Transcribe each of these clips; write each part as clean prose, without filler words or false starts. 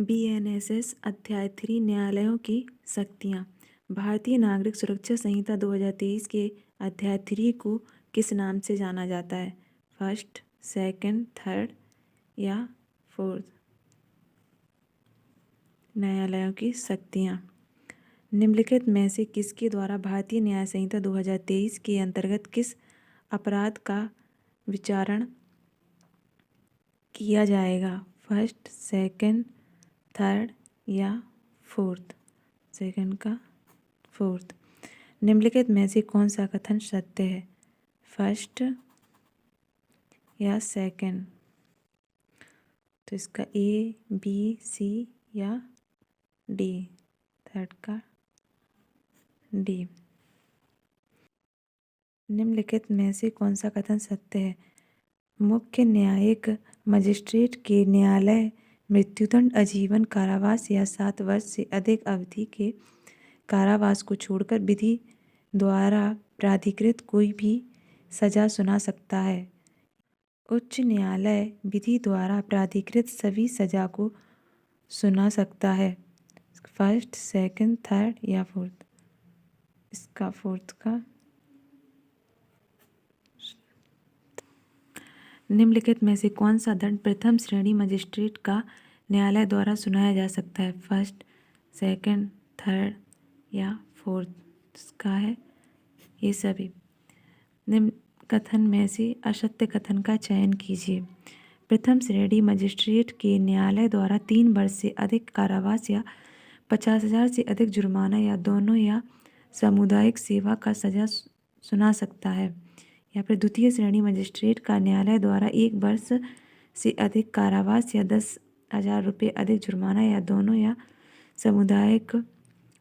BNSS अध्याय 3 न्यायालयों की शक्तियाँ। भारतीय नागरिक सुरक्षा संहिता 2023 के अध्याय 3 को किस नाम से जाना जाता है? फर्स्ट, सेकंड, थर्ड या फोर्थ? न्यायालयों की शक्तियाँ। निम्नलिखित में से किसके द्वारा भारतीय न्याय संहिता 2023 के अंतर्गत किस अपराध का विचारण किया जाएगा? फर्स्ट, सेकंड, थर्ड या फोर्थ? सेकंड का फोर्थ। निम्नलिखित में से कौन सा कथन सत्य है? फर्स्ट या सेकंड? तो इसका ए, बी, सी या डी? थर्ड का डी। निम्नलिखित में से कौन सा कथन सत्य है? मुख्य न्यायिक मजिस्ट्रेट के न्यायालय मृत्युदंड, आजीवन कारावास या 7 वर्ष से अधिक अवधि के कारावास को छोड़कर विधि द्वारा प्राधिकृत कोई भी सजा सुना सकता है। उच्च न्यायालय विधि द्वारा प्राधिकृत सभी सजा को सुना सकता है। फर्स्ट, सेकंड, थर्ड या फोर्थ? इसका फोर्थ का। निम्नलिखित में से कौन सा दंड प्रथम श्रेणी मजिस्ट्रेट का न्यायालय द्वारा सुनाया जा सकता है? फर्स्ट, सेकंड, थर्ड या फोर्थ? इसका है ये सभी। निम्न कथन में से असत्य कथन का चयन कीजिए। प्रथम श्रेणी मजिस्ट्रेट के न्यायालय द्वारा 3 वर्ष से अधिक कारावास या 50,000 से अधिक जुर्माना या दोनों या सामुदायिक सेवा का सजा सुना सकता है। या फिर द्वितीय श्रेणी मजिस्ट्रेट का न्यायालय द्वारा 1 वर्ष से अधिक कारावास या 10,000 रुपये अधिक जुर्माना या दोनों या सामुदायिक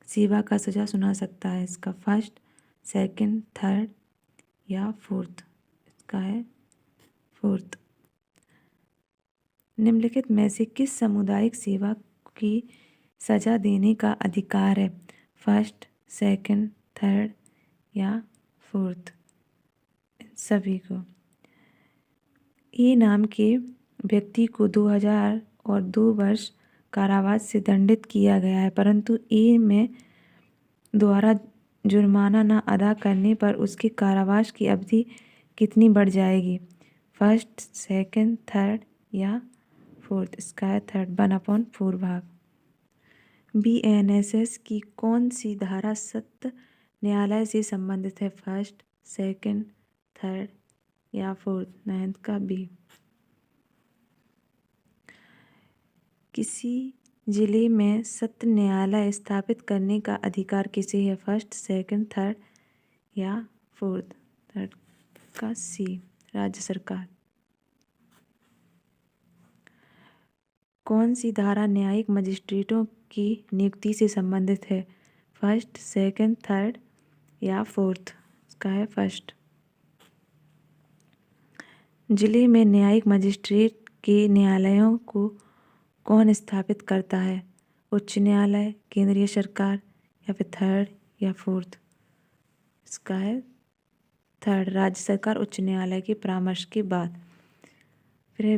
सेवा का सजा सुना सकता है। इसका फर्स्ट, सेकंड, थर्ड या फोर्थ? इसका है फोर्थ। निम्नलिखित में से किस सामुदायिक सेवा की सजा देने का अधिकार है? फर्स्ट, सेकंड, थर्ड या फोर्थ? सभी को। ए नाम के व्यक्ति को 2000 और 2 वर्ष कारावास से दंडित किया गया है, परंतु ए में द्वारा जुर्माना न अदा करने पर उसके कारावास की अवधि कितनी बढ़ जाएगी? फर्स्ट, सेकंड, थर्ड या फोर्थ? इसका है थर्ड, 1/4 भाग। BNSS की कौन सी धारा सत्य न्यायालय से संबंधित है? फर्स्ट, सेकंड, थर्ड या फोर्थ? नाइन्थ का बी। किसी जिले में सत्र न्यायालय स्थापित करने का अधिकार किसे है? फर्स्ट, सेकंड, थर्ड या फोर्थ? थर्ड का सी, राज्य सरकार। कौन सी धारा न्यायिक मजिस्ट्रेटों की नियुक्ति से संबंधित है? फर्स्ट, सेकंड, थर्ड या फोर्थ? इसका है फर्स्ट। जिले में न्यायिक मजिस्ट्रेट के न्यायालयों को कौन स्थापित करता है? उच्च न्यायालय, केंद्रीय सरकार या फिर थर्ड या फोर्थ? इसका है थर्ड, राज्य सरकार उच्च न्यायालय के परामर्श के बाद। फिर है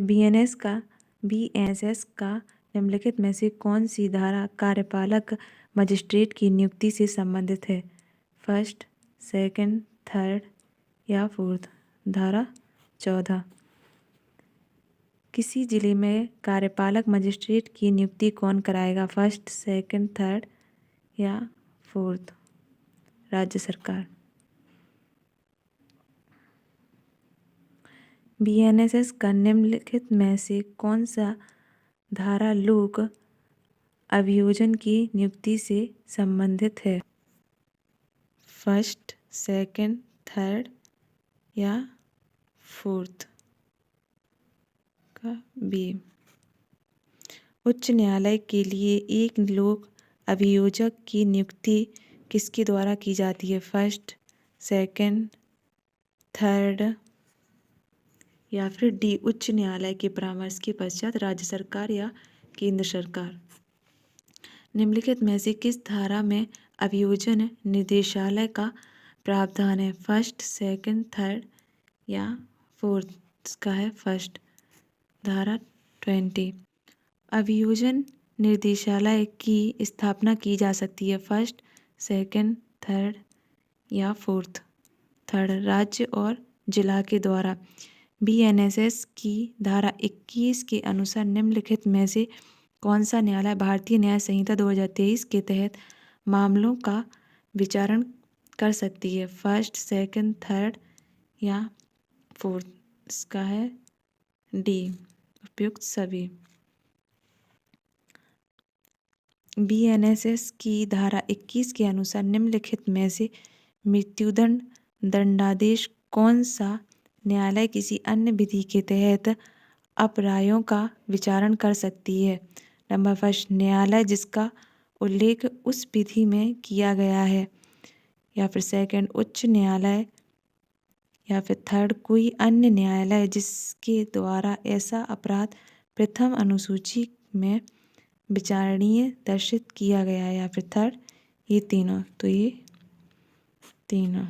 BNSS का निम्नलिखित में से कौन सी धारा कार्यपालक मजिस्ट्रेट की नियुक्ति से संबंधित है? फर्स्ट, सेकंड, थर्ड या फोर्थ? धारा 14। किसी जिले में कार्यपालक मजिस्ट्रेट की नियुक्ति कौन कराएगा? फर्स्ट, सेकंड, थर्ड या फोर्थ? राज्य सरकार। BNSS का निम्नलिखित में से कौन सा धारा लोक अभियोजन की नियुक्ति से संबंधित है? फर्स्ट, सेकंड, थर्ड या फोर्थ? का बी। उच्च न्यायालय के लिए एक लोक अभियोजक की नियुक्ति किसके द्वारा की जाती है? फर्स्ट, सेकंड, थर्ड या फिर डी, उच्च न्यायालय के परामर्श के पश्चात राज्य सरकार या केंद्र सरकार। निम्नलिखित में से किस धारा में अभियोजन निर्देशालय का प्रावधान है? फर्स्ट, सेकंड, थर्ड या फोर्थ? इसका है फर्स्ट, धारा 20। अभियोजन निर्देशालय की स्थापना की जा सकती है? फर्स्ट, सेकंड, थर्ड या फोर्थ? थर्ड, राज्य और जिला के द्वारा। बीएनएसएस की धारा 21 के अनुसार निम्नलिखित में से कौन सा न्यायालय भारतीय न्याय संहिता 2023 के तहत मामलों का विचारण कर सकती है? फर्स्ट, सेकंड, थर्ड या फोर्थ? इसका है डी, उपयुक्त सभी। बीएनएसएस की धारा 21 के अनुसार निम्नलिखित में से मृत्युदंड दंडादेश कौन सा न्यायालय किसी अन्य विधि के तहत अपरायों का विचारण कर सकती है? नंबर फर्स्ट, न्यायालय जिसका उल्लेख उस विधि में किया गया है, या फिर सेकंड, उच्च न्यायालय, या फिर थर्ड, कोई अन्य न्यायालय जिसके द्वारा ऐसा अपराध प्रथम अनुसूची में विचारणीय दर्शित किया गया है, या फिर थर्ड, ये तीनों। तो ये तीनों।